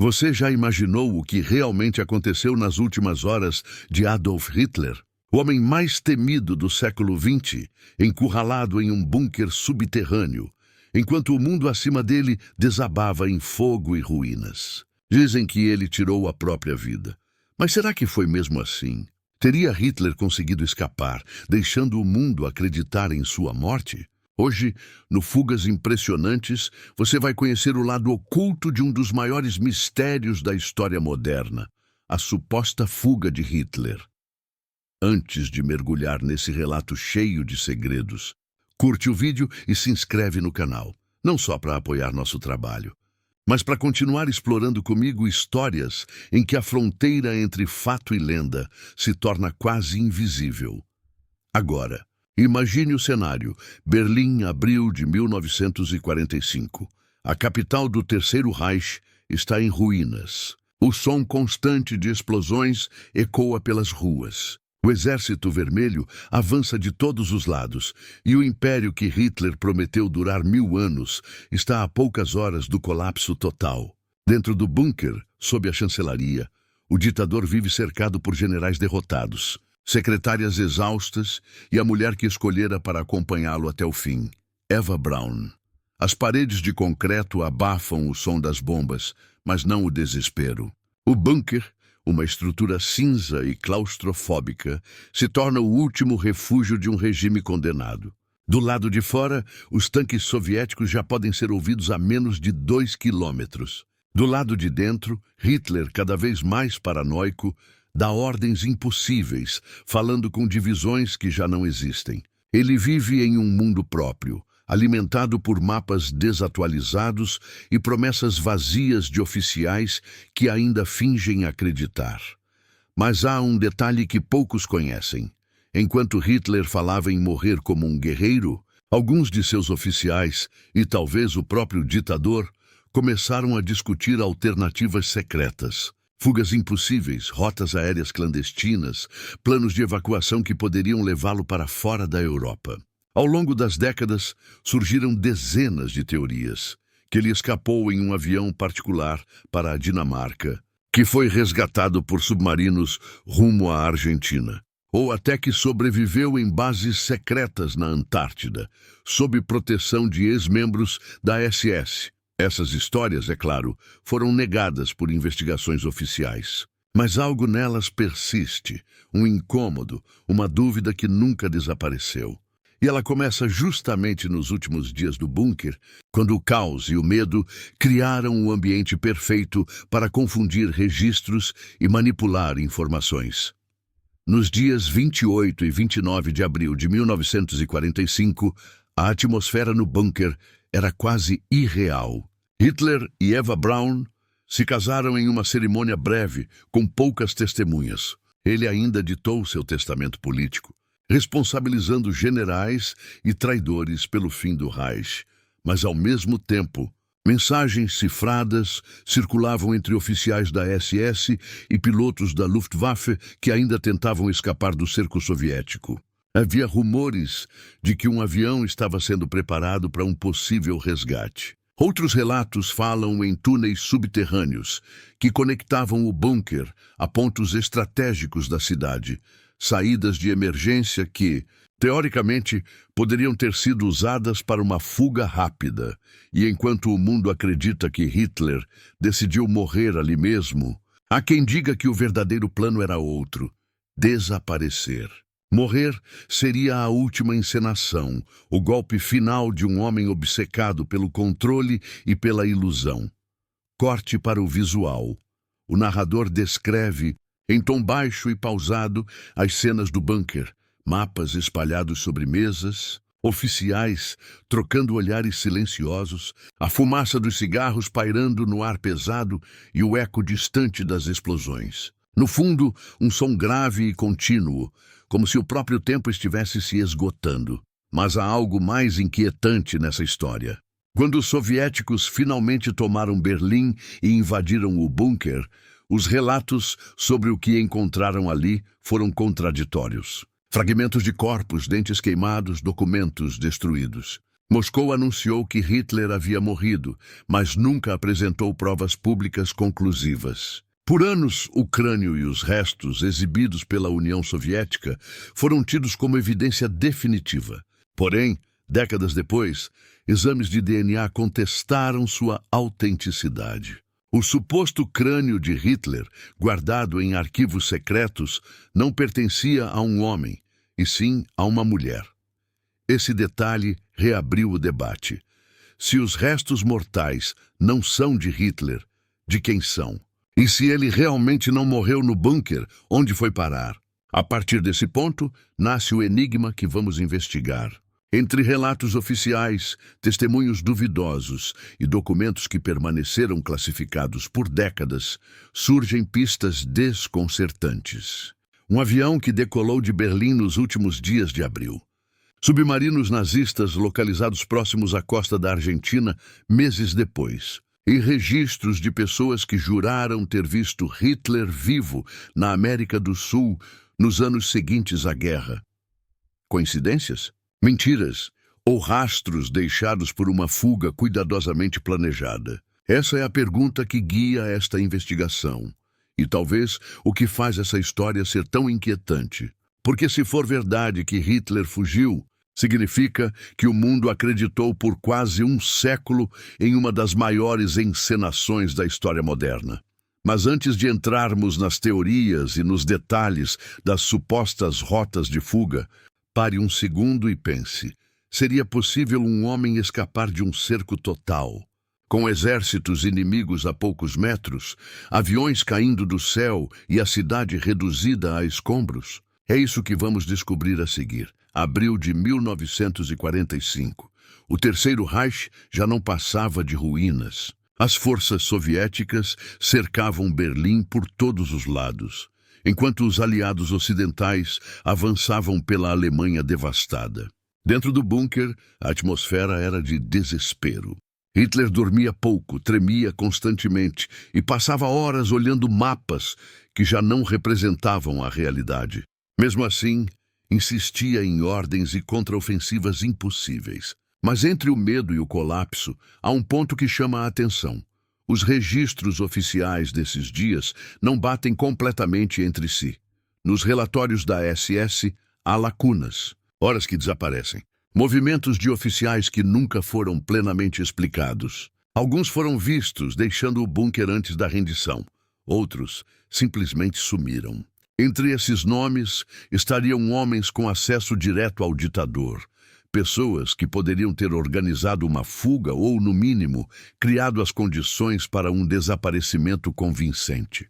Você já imaginou o que realmente aconteceu nas últimas horas de Adolf Hitler? O homem mais temido do século XX, encurralado em um bunker subterrâneo, enquanto o mundo acima dele desabava em fogo e ruínas. Dizem que ele tirou a própria vida. Mas será que foi mesmo assim? Teria Hitler conseguido escapar, deixando o mundo acreditar em sua morte? Hoje, no Fugas Impressionantes, você vai conhecer o lado oculto de um dos maiores mistérios da história moderna, a suposta fuga de Hitler. Antes de mergulhar nesse relato cheio de segredos, curte o vídeo e se inscreve no canal, não só para apoiar nosso trabalho, mas para continuar explorando comigo histórias em que a fronteira entre fato e lenda se torna quase invisível. Agora, imagine o cenário: Berlim, abril de 1945. A capital do Terceiro Reich está em ruínas. O som constante de explosões ecoa pelas ruas. O Exército Vermelho avança de todos os lados, e o império que Hitler prometeu durar 1000 anos está a poucas horas do colapso total. Dentro do bunker, sob a chancelaria, o ditador vive cercado por generais derrotados, secretárias exaustas e a mulher que escolhera para acompanhá-lo até o fim, Eva Braun. As paredes de concreto abafam o som das bombas, mas não o desespero. O bunker, uma estrutura cinza e claustrofóbica, se torna o último refúgio de um regime condenado. Do lado de fora, os tanques soviéticos já podem ser ouvidos a menos de 2 quilômetros. Do lado de dentro, Hitler, cada vez mais paranoico, dá ordens impossíveis, falando com divisões que já não existem. Ele vive em um mundo próprio, alimentado por mapas desatualizados e promessas vazias de oficiais que ainda fingem acreditar. Mas há um detalhe que poucos conhecem. Enquanto Hitler falava em morrer como um guerreiro, alguns de seus oficiais, e talvez o próprio ditador, começaram a discutir alternativas secretas. Fugas impossíveis, rotas aéreas clandestinas, planos de evacuação que poderiam levá-lo para fora da Europa. Ao longo das décadas, surgiram dezenas de teorias. Que ele escapou em um avião particular para a Dinamarca, que foi resgatado por submarinos rumo à Argentina, ou até que sobreviveu em bases secretas na Antártida, sob proteção de ex-membros da SS. Essas histórias, é claro, foram negadas por investigações oficiais. Mas algo nelas persiste, um incômodo, uma dúvida que nunca desapareceu. E ela começa justamente nos últimos dias do bunker, quando o caos e o medo criaram o ambiente perfeito para confundir registros e manipular informações. Nos dias 28 e 29 de abril de 1945, a atmosfera no bunker era quase irreal. Hitler e Eva Braun se casaram em uma cerimônia breve, com poucas testemunhas. Ele ainda ditou seu testamento político, responsabilizando generais e traidores pelo fim do Reich. Mas, ao mesmo tempo, mensagens cifradas circulavam entre oficiais da SS e pilotos da Luftwaffe que ainda tentavam escapar do cerco soviético. Havia rumores de que um avião estava sendo preparado para um possível resgate. Outros relatos falam em túneis subterrâneos que conectavam o bunker a pontos estratégicos da cidade, saídas de emergência que, teoricamente, poderiam ter sido usadas para uma fuga rápida. E enquanto o mundo acredita que Hitler decidiu morrer ali mesmo, há quem diga que o verdadeiro plano era outro: desaparecer. Morrer seria a última encenação, o golpe final de um homem obcecado pelo controle e pela ilusão. Corte para o visual. O narrador descreve, em tom baixo e pausado, as cenas do bunker, mapas espalhados sobre mesas, oficiais trocando olhares silenciosos, a fumaça dos cigarros pairando no ar pesado e o eco distante das explosões. No fundo, um som grave e contínuo, como se o próprio tempo estivesse se esgotando. Mas há algo mais inquietante nessa história. Quando os soviéticos finalmente tomaram Berlim e invadiram o bunker, os relatos sobre o que encontraram ali foram contraditórios. Fragmentos de corpos, dentes queimados, documentos destruídos. Moscou anunciou que Hitler havia morrido, mas nunca apresentou provas públicas conclusivas. Por anos, o crânio e os restos exibidos pela União Soviética foram tidos como evidência definitiva. Porém, décadas depois, exames de DNA contestaram sua autenticidade. O suposto crânio de Hitler, guardado em arquivos secretos, não pertencia a um homem, e sim a uma mulher. Esse detalhe reabriu o debate. Se os restos mortais não são de Hitler, de quem são? E se ele realmente não morreu no bunker, onde foi parar? A partir desse ponto, nasce o enigma que vamos investigar. Entre relatos oficiais, testemunhos duvidosos e documentos que permaneceram classificados por décadas, surgem pistas desconcertantes. Um avião que decolou de Berlim nos últimos dias de abril. Submarinos nazistas localizados próximos à costa da Argentina meses depois. E registros de pessoas que juraram ter visto Hitler vivo na América do Sul nos anos seguintes à guerra. Coincidências? Mentiras? Ou rastros deixados por uma fuga cuidadosamente planejada? Essa é a pergunta que guia esta investigação. E talvez o que faz essa história ser tão inquietante. Porque se for verdade que Hitler fugiu, significa que o mundo acreditou por quase um século em uma das maiores encenações da história moderna. Mas antes de entrarmos nas teorias e nos detalhes das supostas rotas de fuga, pare um segundo e pense: seria possível um homem escapar de um cerco total? Com exércitos inimigos a poucos metros, aviões caindo do céu e a cidade reduzida a escombros? É isso que vamos descobrir a seguir. Abril de 1945. O Terceiro Reich já não passava de ruínas. As forças soviéticas cercavam Berlim por todos os lados, enquanto os aliados ocidentais avançavam pela Alemanha devastada. Dentro do bunker, a atmosfera era de desespero. Hitler dormia pouco, tremia constantemente e passava horas olhando mapas que já não representavam a realidade. Mesmo assim, insistia em ordens e contraofensivas impossíveis. Mas entre o medo e o colapso, há um ponto que chama a atenção. Os registros oficiais desses dias não batem completamente entre si. Nos relatórios da SS, há lacunas, horas que desaparecem. Movimentos de oficiais que nunca foram plenamente explicados. Alguns foram vistos deixando o bunker antes da rendição. Outros simplesmente sumiram. Entre esses nomes estariam homens com acesso direto ao ditador, pessoas que poderiam ter organizado uma fuga ou, no mínimo, criado as condições para um desaparecimento convincente.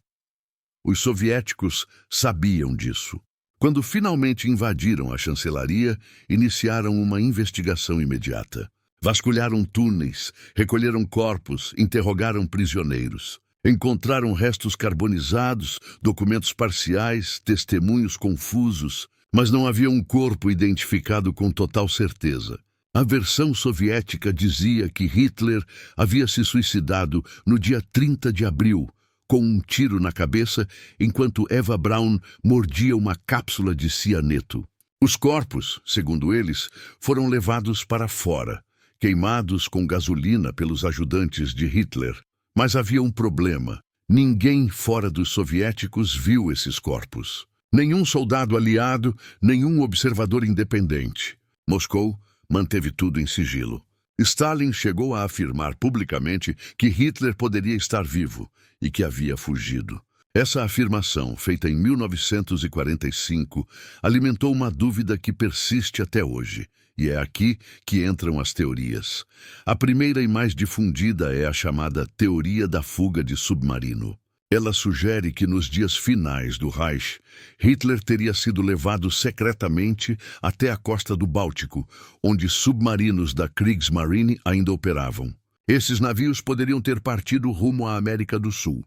Os soviéticos sabiam disso. Quando finalmente invadiram a chancelaria, iniciaram uma investigação imediata. Vasculharam túneis, recolheram corpos, interrogaram prisioneiros. Encontraram restos carbonizados, documentos parciais, testemunhos confusos, mas não havia um corpo identificado com total certeza. A versão soviética dizia que Hitler havia se suicidado no dia 30 de abril, com um tiro na cabeça, enquanto Eva Braun mordia uma cápsula de cianeto. Os corpos, segundo eles, foram levados para fora, queimados com gasolina pelos ajudantes de Hitler. Mas havia um problema. Ninguém fora dos soviéticos viu esses corpos. Nenhum soldado aliado, nenhum observador independente. Moscou manteve tudo em sigilo. Stalin chegou a afirmar publicamente que Hitler poderia estar vivo e que havia fugido. Essa afirmação, feita em 1945, alimentou uma dúvida que persiste até hoje. E é aqui que entram as teorias. A primeira e mais difundida é a chamada teoria da fuga de submarino. Ela sugere que nos dias finais do Reich, Hitler teria sido levado secretamente até a costa do Báltico, onde submarinos da Kriegsmarine ainda operavam. Esses navios poderiam ter partido rumo à América do Sul,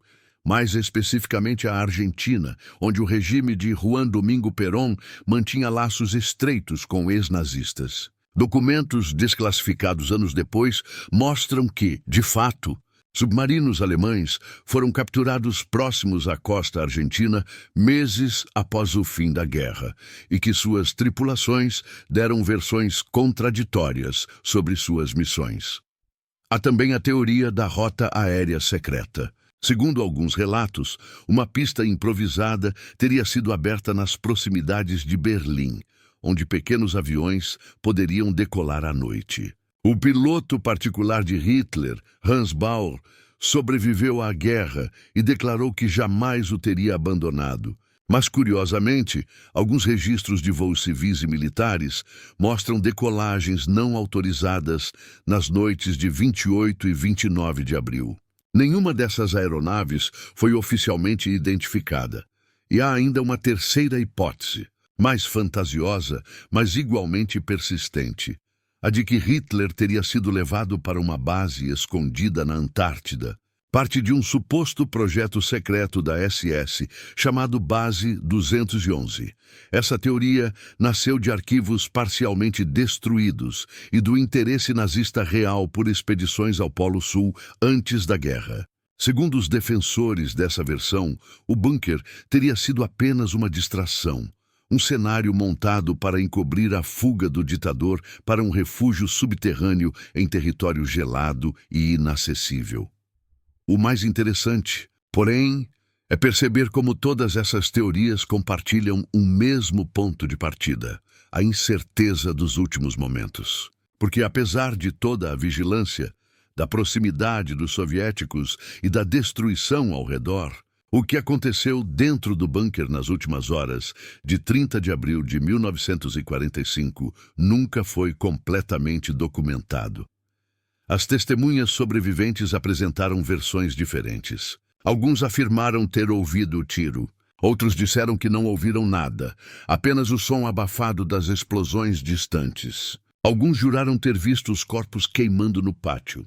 mais especificamente à Argentina, onde o regime de Juan Domingo Perón mantinha laços estreitos com ex-nazistas. Documentos desclassificados anos depois mostram que, de fato, Submarinos alemães foram capturados próximos à costa argentina meses após o fim da guerra, e que suas tripulações deram versões contraditórias sobre suas missões. Há também a teoria da rota aérea secreta. Segundo alguns relatos, uma pista improvisada teria sido aberta nas proximidades de Berlim, onde pequenos aviões poderiam decolar à noite. O piloto particular de Hitler, Hans Baur, sobreviveu à guerra e declarou que jamais o teria abandonado. Mas, curiosamente, alguns registros de voos civis e militares mostram decolagens não autorizadas nas noites de 28 e 29 de abril. Nenhuma dessas aeronaves foi oficialmente identificada. E há ainda uma terceira hipótese, mais fantasiosa, mas igualmente persistente. A de que Hitler teria sido levado para uma base escondida na Antártida, parte de um suposto projeto secreto da SS chamado Base 211. Essa teoria nasceu de arquivos parcialmente destruídos e do interesse nazista real por expedições ao Polo Sul antes da guerra. Segundo os defensores dessa versão, o bunker teria sido apenas uma distração, um cenário montado para encobrir a fuga do ditador para um refúgio subterrâneo em território gelado e inacessível. O mais interessante, porém, é perceber como todas essas teorias compartilham um mesmo ponto de partida, a incerteza dos últimos momentos. Porque apesar de toda a vigilância, da proximidade dos soviéticos e da destruição ao redor, o que aconteceu dentro do bunker nas últimas horas de 30 de abril de 1945 nunca foi completamente documentado. As testemunhas sobreviventes apresentaram versões diferentes. Alguns afirmaram ter ouvido o tiro. Outros disseram que não ouviram nada, apenas o som abafado das explosões distantes. Alguns juraram ter visto os corpos queimando no pátio.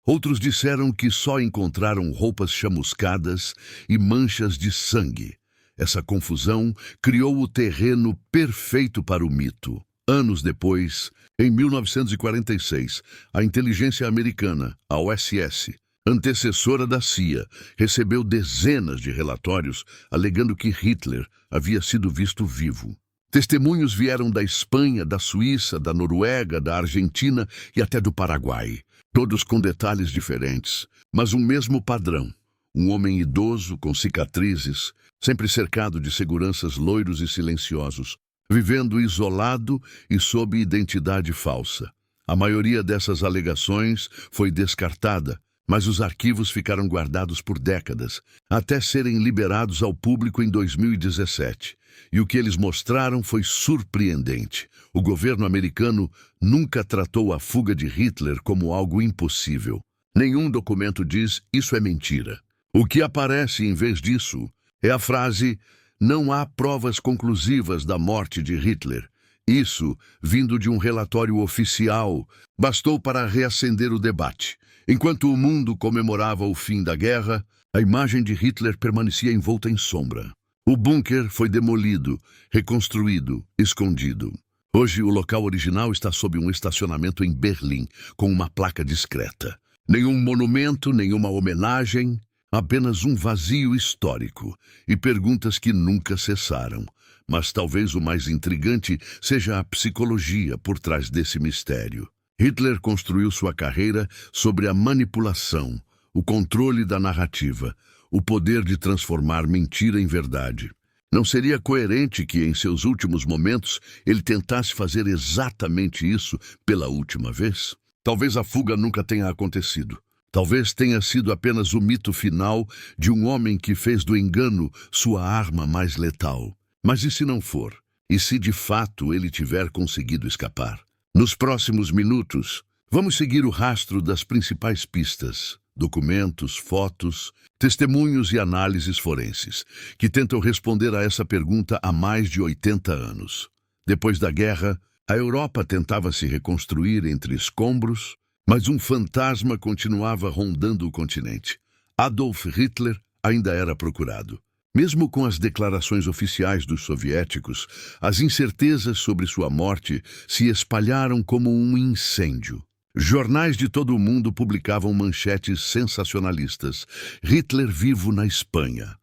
Outros disseram que só encontraram roupas chamuscadas e manchas de sangue. Essa confusão criou o terreno perfeito para o mito. Anos depois, em 1946, a inteligência americana, a OSS, antecessora da CIA, recebeu dezenas de relatórios alegando que Hitler havia sido visto vivo. Testemunhos vieram da Espanha, da Suíça, da Noruega, da Argentina e até do Paraguai. Todos com detalhes diferentes, mas um mesmo padrão. Um homem idoso, com cicatrizes, sempre cercado de seguranças loiros e silenciosos, vivendo isolado e sob identidade falsa. A maioria dessas alegações foi descartada, mas os arquivos ficaram guardados por décadas, até serem liberados ao público em 2017. E o que eles mostraram foi surpreendente. O governo americano nunca tratou a fuga de Hitler como algo impossível. Nenhum documento diz isso é mentira. O que aparece em vez disso é a frase "não há provas conclusivas da morte de Hitler". Isso, vindo de um relatório oficial, bastou para reacender o debate. Enquanto o mundo comemorava o fim da guerra, a imagem de Hitler permanecia envolta em sombra. O bunker foi demolido, reconstruído, escondido. Hoje, o local original está sob um estacionamento em Berlim, com uma placa discreta. Nenhum monumento, nenhuma homenagem, apenas um vazio histórico e perguntas que nunca cessaram. Mas talvez o mais intrigante seja a psicologia por trás desse mistério. Hitler construiu sua carreira sobre a manipulação, o controle da narrativa, o poder de transformar mentira em verdade. Não seria coerente que, em seus últimos momentos, ele tentasse fazer exatamente isso pela última vez? Talvez a fuga nunca tenha acontecido. Talvez tenha sido apenas o mito final de um homem que fez do engano sua arma mais letal. Mas e se não for? E se de fato ele tiver conseguido escapar? Nos próximos minutos, vamos seguir o rastro das principais pistas, documentos, fotos, testemunhos e análises forenses, que tentam responder a essa pergunta há mais de 80 anos. Depois da guerra, a Europa tentava se reconstruir entre escombros, mas um fantasma continuava rondando o continente. Adolf Hitler ainda era procurado. Mesmo com as declarações oficiais dos soviéticos, as incertezas sobre sua morte se espalharam como um incêndio. Jornais de todo o mundo publicavam manchetes sensacionalistas. Hitler vivo na Espanha.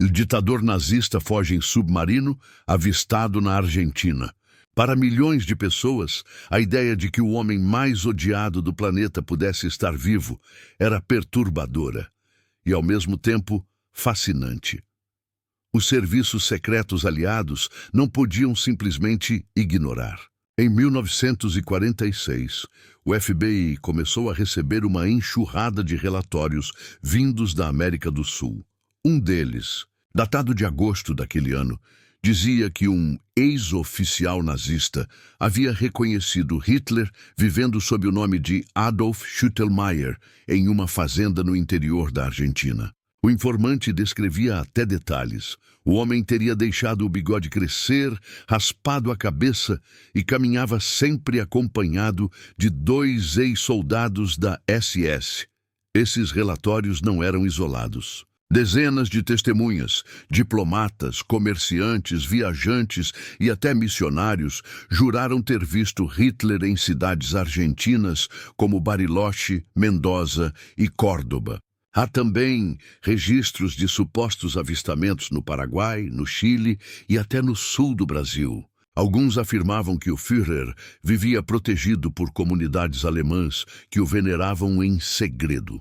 O ditador nazista foge em submarino, avistado na Argentina. Para milhões de pessoas, a ideia de que o homem mais odiado do planeta pudesse estar vivo era perturbadora e, ao mesmo tempo, fascinante. Os serviços secretos aliados não podiam simplesmente ignorar. Em 1946, o FBI começou a receber uma enxurrada de relatórios vindos da América do Sul. Um deles, datado de agosto daquele ano, dizia que um ex-oficial nazista havia reconhecido Hitler vivendo sob o nome de Adolf Schüttelmeier em uma fazenda no interior da Argentina. O informante descrevia até detalhes. O homem teria deixado o bigode crescer, raspado a cabeça e caminhava sempre acompanhado de 2 ex-soldados da SS. Esses relatórios não eram isolados. Dezenas de testemunhas, diplomatas, comerciantes, viajantes e até missionários juraram ter visto Hitler em cidades argentinas como Bariloche, Mendoza e Córdoba. Há também registros de supostos avistamentos no Paraguai, no Chile e até no sul do Brasil. Alguns afirmavam que o Führer vivia protegido por comunidades alemãs que o veneravam em segredo.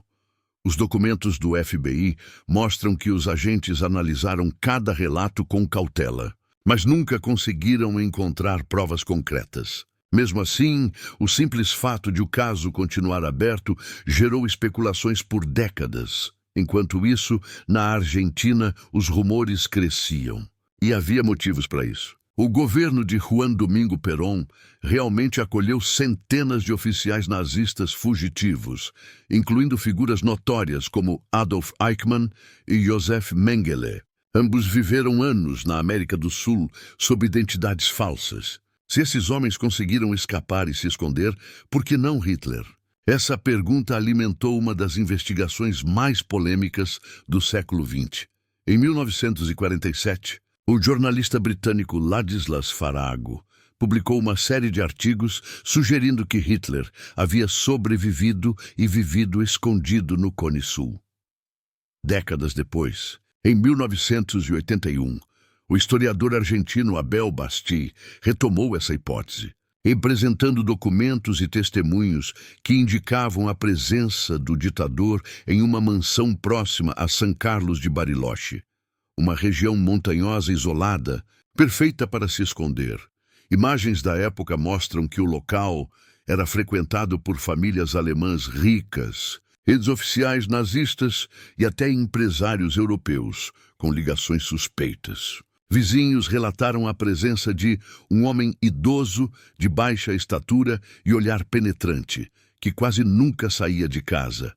Os documentos do FBI mostram que os agentes analisaram cada relato com cautela, mas nunca conseguiram encontrar provas concretas. Mesmo assim, o simples fato de o caso continuar aberto gerou especulações por décadas. Enquanto isso, na Argentina, os rumores cresciam. E havia motivos para isso. O governo de Juan Domingo Perón realmente acolheu centenas de oficiais nazistas fugitivos, incluindo figuras notórias como Adolf Eichmann e Josef Mengele. Ambos viveram anos na América do Sul sob identidades falsas. Se esses homens conseguiram escapar e se esconder, por que não Hitler? Essa pergunta alimentou uma das investigações mais polêmicas do século XX. Em 1947, o jornalista britânico Ladislas Farago publicou uma série de artigos sugerindo que Hitler havia sobrevivido e vivido escondido no Cone Sul. Décadas depois, em 1981, o historiador argentino Abel Basti retomou essa hipótese, apresentando documentos e testemunhos que indicavam a presença do ditador em uma mansão próxima a São Carlos de Bariloche, uma região montanhosa isolada, perfeita para se esconder. Imagens da época mostram que o local era frequentado por famílias alemãs ricas, ex-oficiais nazistas e até empresários europeus com ligações suspeitas. Vizinhos relataram a presença de um homem idoso, de baixa estatura e olhar penetrante, que quase nunca saía de casa.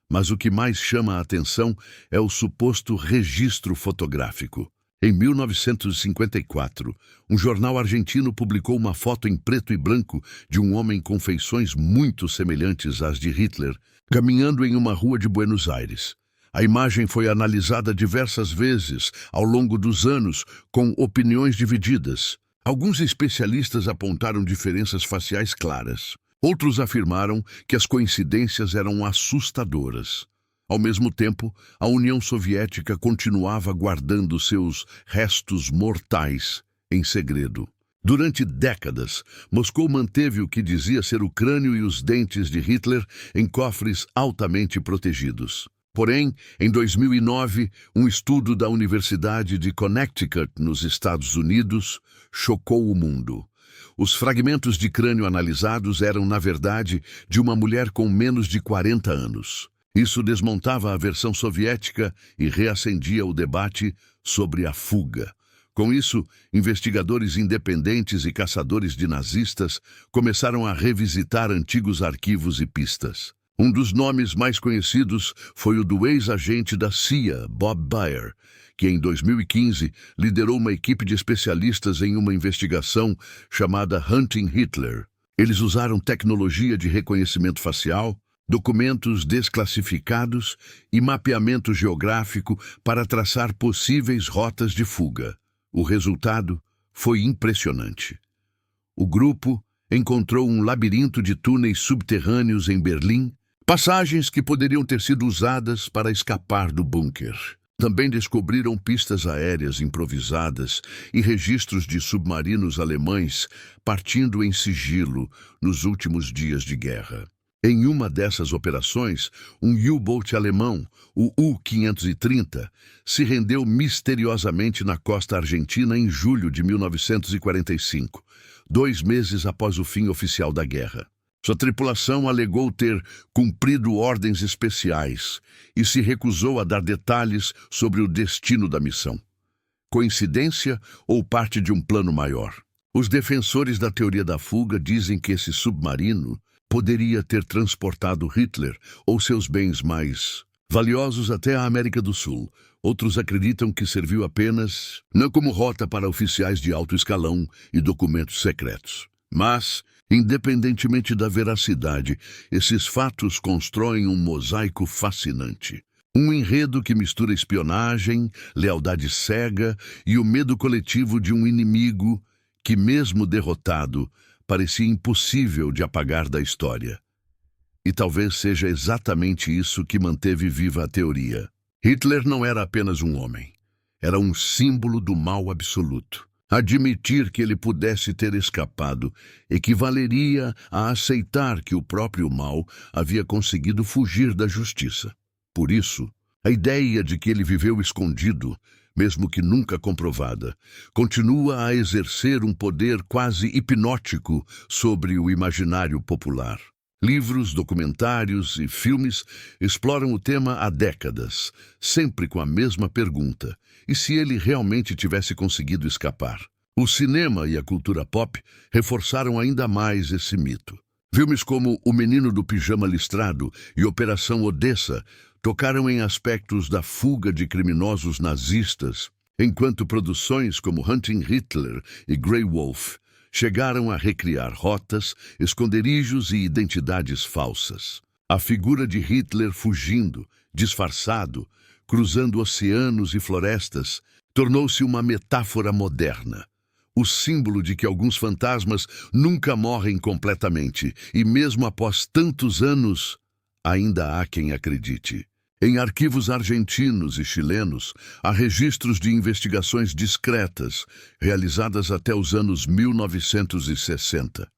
Mas o que mais chama a atenção é o suposto registro fotográfico. Em 1954, um jornal argentino publicou uma foto em preto e branco de um homem com feições muito semelhantes às de Hitler, caminhando em uma rua de Buenos Aires. A imagem foi analisada diversas vezes ao longo dos anos, com opiniões divididas. Alguns especialistas apontaram diferenças faciais claras. Outros afirmaram que as coincidências eram assustadoras. Ao mesmo tempo, a União Soviética continuava guardando seus restos mortais em segredo. Durante décadas, Moscou manteve o que dizia ser o crânio e os dentes de Hitler em cofres altamente protegidos. Porém, em 2009, um estudo da Universidade de Connecticut, nos Estados Unidos, chocou o mundo. Os fragmentos de crânio analisados eram, na verdade, de uma mulher com menos de 40 anos. Isso desmontava a versão soviética e reacendia o debate sobre a fuga. Com isso, investigadores independentes e caçadores de nazistas começaram a revisitar antigos arquivos e pistas. Um dos nomes mais conhecidos foi o do ex-agente da CIA, Bob Baer, que em 2015 liderou uma equipe de especialistas em uma investigação chamada Hunting Hitler. Eles usaram tecnologia de reconhecimento facial, documentos desclassificados e mapeamento geográfico para traçar possíveis rotas de fuga. O resultado foi impressionante. O grupo encontrou um labirinto de túneis subterrâneos em Berlim, passagens que poderiam ter sido usadas para escapar do bunker. Também descobriram pistas aéreas improvisadas e registros de submarinos alemães partindo em sigilo nos últimos dias de guerra. Em uma dessas operações, um U-boat alemão, o U-530, se rendeu misteriosamente na costa argentina em julho de 1945, 2 meses após o fim oficial da guerra. Sua tripulação alegou ter cumprido ordens especiais e se recusou a dar detalhes sobre o destino da missão. Coincidência ou parte de um plano maior? Os defensores da teoria da fuga dizem que esse submarino poderia ter transportado Hitler ou seus bens mais valiosos até a América do Sul. Outros acreditam que serviu apenas não como rota para oficiais de alto escalão e documentos secretos. Mas, independentemente da veracidade, esses fatos constroem um mosaico fascinante. Um enredo que mistura espionagem, lealdade cega e o medo coletivo de um inimigo que, mesmo derrotado, parecia impossível de apagar da história. E talvez seja exatamente isso que manteve viva a teoria. Hitler não era apenas um homem. Era um símbolo do mal absoluto. Admitir que ele pudesse ter escapado equivaleria a aceitar que o próprio mal havia conseguido fugir da justiça. Por isso, a ideia de que ele viveu escondido, mesmo que nunca comprovada, continua a exercer um poder quase hipnótico sobre o imaginário popular. Livros, documentários e filmes exploram o tema há décadas, sempre com a mesma pergunta: e se ele realmente tivesse conseguido escapar? O cinema e a cultura pop reforçaram ainda mais esse mito. Filmes como O Menino do Pijama Listrado e Operação Odessa tocaram em aspectos da fuga de criminosos nazistas, enquanto produções como Hunting Hitler e Grey Wolf chegaram a recriar rotas, esconderijos e identidades falsas. A figura de Hitler fugindo, disfarçado, cruzando oceanos e florestas, tornou-se uma metáfora moderna. O símbolo de que alguns fantasmas nunca morrem completamente e, mesmo após tantos anos, ainda há quem acredite. Em arquivos argentinos e chilenos, há registros de investigações discretas, realizadas até os anos 1960.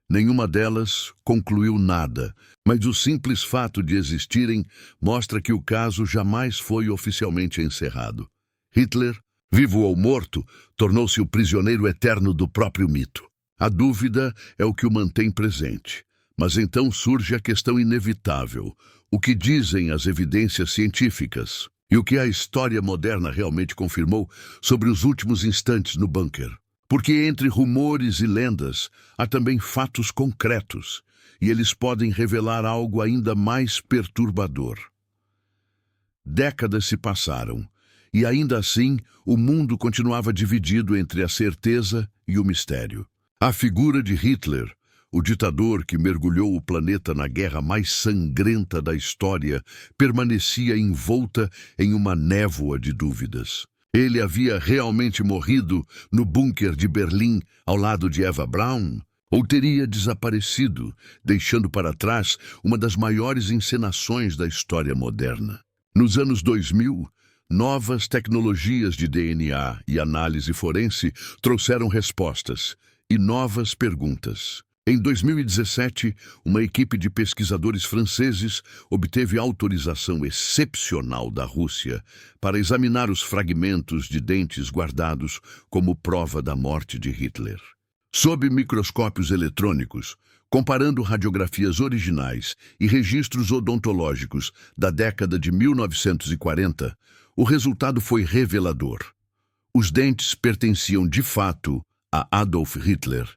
Nenhuma delas concluiu nada, mas o simples fato de existirem mostra que o caso jamais foi oficialmente encerrado. Hitler, vivo ou morto, tornou-se o prisioneiro eterno do próprio mito. A dúvida é o que o mantém presente. Mas então surge a questão inevitável: o que dizem as evidências científicas e o que a história moderna realmente confirmou sobre os últimos instantes no bunker? Porque entre rumores e lendas há também fatos concretos, e eles podem revelar algo ainda mais perturbador. Décadas se passaram, e ainda assim o mundo continuava dividido entre a certeza e o mistério. A figura de Hitler, o ditador que mergulhou o planeta na guerra mais sangrenta da história, permanecia envolta em uma névoa de dúvidas. Ele havia realmente morrido no bunker de Berlim ao lado de Eva Braun? Ou teria desaparecido, deixando para trás uma das maiores encenações da história moderna? Nos anos 2000, novas tecnologias de DNA e análise forense trouxeram respostas e novas perguntas. Em 2017, uma equipe de pesquisadores franceses obteve autorização excepcional da Rússia para examinar os fragmentos de dentes guardados como prova da morte de Hitler. Sob microscópios eletrônicos, comparando radiografias originais e registros odontológicos da década de 1940, o resultado foi revelador. Os dentes pertenciam de fato a Adolf Hitler.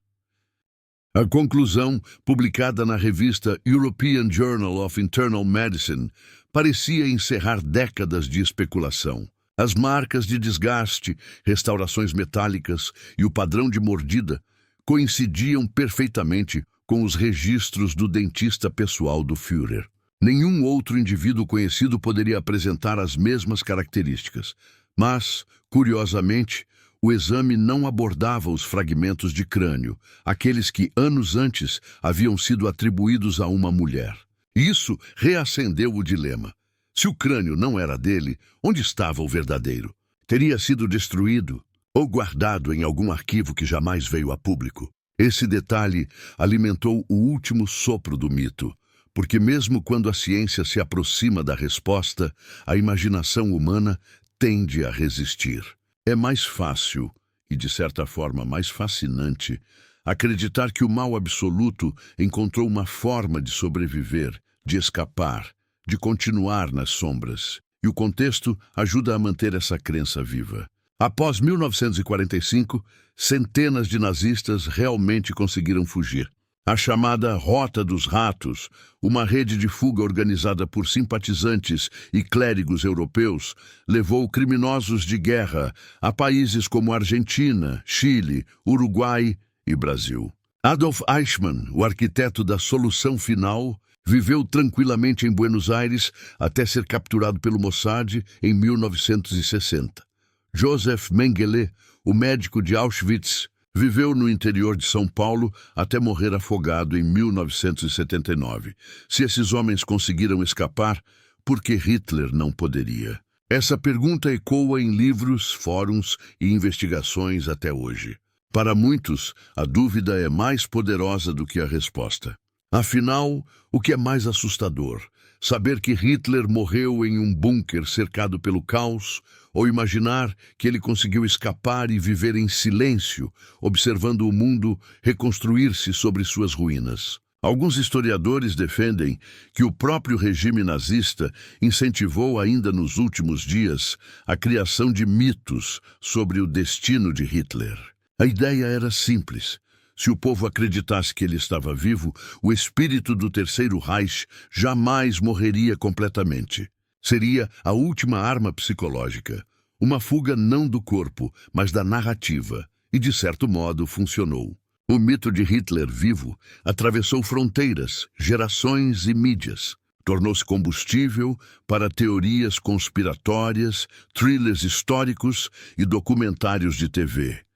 A conclusão, publicada na revista European Journal of Internal Medicine, parecia encerrar décadas de especulação. As marcas de desgaste, restaurações metálicas e o padrão de mordida coincidiam perfeitamente com os registros do dentista pessoal do Führer. Nenhum outro indivíduo conhecido poderia apresentar as mesmas características, mas, curiosamente, O exame não abordava os fragmentos de crânio, aqueles que anos antes haviam sido atribuídos a uma mulher. Isso reacendeu o dilema. Se o crânio não era dele, onde estava o verdadeiro? Teria sido destruído ou guardado em algum arquivo que jamais veio a público? Esse detalhe alimentou o último sopro do mito, porque mesmo quando a ciência se aproxima da resposta, a imaginação humana tende a resistir. É mais fácil, e de certa forma mais fascinante, acreditar que o mal absoluto encontrou uma forma de sobreviver, de escapar, de continuar nas sombras. E o contexto ajuda a manter essa crença viva. Após 1945, centenas de nazistas realmente conseguiram fugir. A chamada Rota dos Ratos, uma rede de fuga organizada por simpatizantes e clérigos europeus, levou criminosos de guerra a países como Argentina, Chile, Uruguai e Brasil. Adolf Eichmann, o arquiteto da solução final, viveu tranquilamente em Buenos Aires até ser capturado pelo Mossad em 1960. Joseph Mengele, o médico de Auschwitz, viveu no interior de São Paulo até morrer afogado em 1979. Se esses homens conseguiram escapar, por que Hitler não poderia? Essa pergunta ecoa em livros, fóruns e investigações até hoje. Para muitos, a dúvida é mais poderosa do que a resposta. Afinal, o que é mais assustador? Saber que Hitler morreu em um bunker cercado pelo caos, ou imaginar que ele conseguiu escapar e viver em silêncio, observando o mundo reconstruir-se sobre suas ruínas? Alguns historiadores defendem que o próprio regime nazista incentivou ainda nos últimos dias a criação de mitos sobre o destino de Hitler. A ideia era simples. Se o povo acreditasse que ele estava vivo, o espírito do Terceiro Reich jamais morreria completamente. Seria a última arma psicológica. Uma fuga não do corpo, mas da narrativa. E, de certo modo, funcionou. O mito de Hitler vivo atravessou fronteiras, gerações e mídias. Tornou-se combustível para teorias conspiratórias, thrillers históricos e documentários de TV.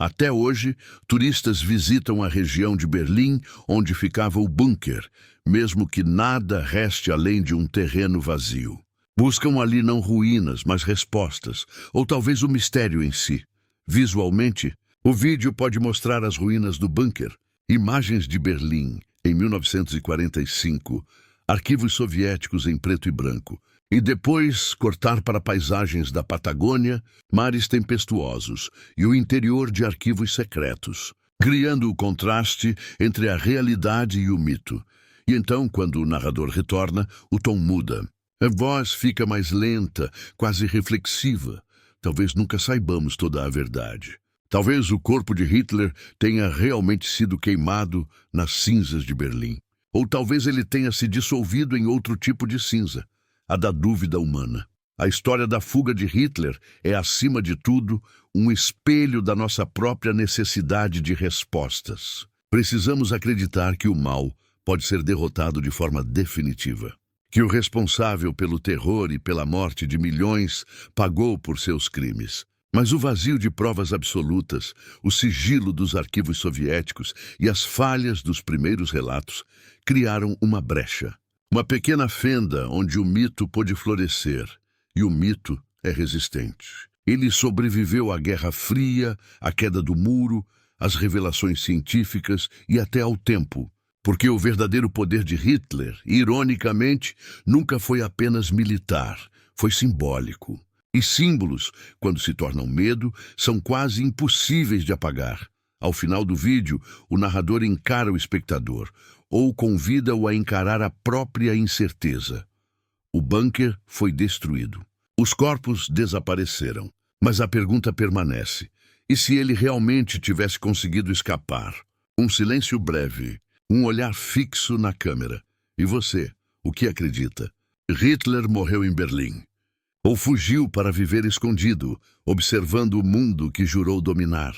Até hoje, turistas visitam a região de Berlim, onde ficava o bunker, mesmo que nada reste além de um terreno vazio. Buscam ali não ruínas, mas respostas, ou talvez o mistério em si. Visualmente, o vídeo pode mostrar as ruínas do bunker, imagens de Berlim, em 1945, arquivos soviéticos em preto e branco, e depois cortar para paisagens da Patagônia, mares tempestuosos e o interior de arquivos secretos, criando o contraste entre a realidade e o mito. E então, quando o narrador retorna, o tom muda. A voz fica mais lenta, quase reflexiva. Talvez nunca saibamos toda a verdade. Talvez o corpo de Hitler tenha realmente sido queimado nas cinzas de Berlim. Ou talvez ele tenha se dissolvido em outro tipo de cinza, a da dúvida humana. A história da fuga de Hitler é, acima de tudo, um espelho da nossa própria necessidade de respostas. Precisamos acreditar que o mal pode ser derrotado de forma definitiva. Que o responsável pelo terror e pela morte de milhões pagou por seus crimes. Mas o vazio de provas absolutas, o sigilo dos arquivos soviéticos e as falhas dos primeiros relatos criaram uma brecha. Uma pequena fenda onde o mito pôde florescer. E o mito é resistente. Ele sobreviveu à Guerra Fria, à queda do muro, às revelações científicas e até ao tempo. Porque o verdadeiro poder de Hitler, ironicamente, nunca foi apenas militar, foi simbólico. E símbolos, quando se tornam medo, são quase impossíveis de apagar. Ao final do vídeo, o narrador encara o espectador, ou convida-o a encarar a própria incerteza. O bunker foi destruído. Os corpos desapareceram, mas a pergunta permanece. E se ele realmente tivesse conseguido escapar? Um silêncio breve, um olhar fixo na câmera. E você, o que acredita? Hitler morreu em Berlim. Ou fugiu para viver escondido, observando o mundo que jurou dominar?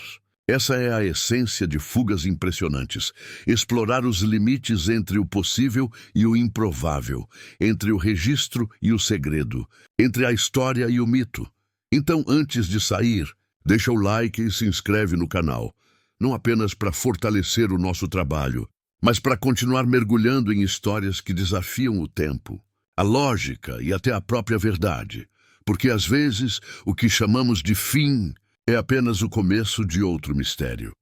Essa é a essência de fugas impressionantes. Explorar os limites entre o possível e o improvável, entre o registro e o segredo, entre a história e o mito. Então, antes de sair, Deixa o like e se inscreve no canal, não apenas para fortalecer o nosso trabalho, mas para continuar mergulhando em histórias que desafiam o tempo, a lógica e até a própria verdade, porque às vezes o que chamamos de fim é apenas o começo de outro mistério.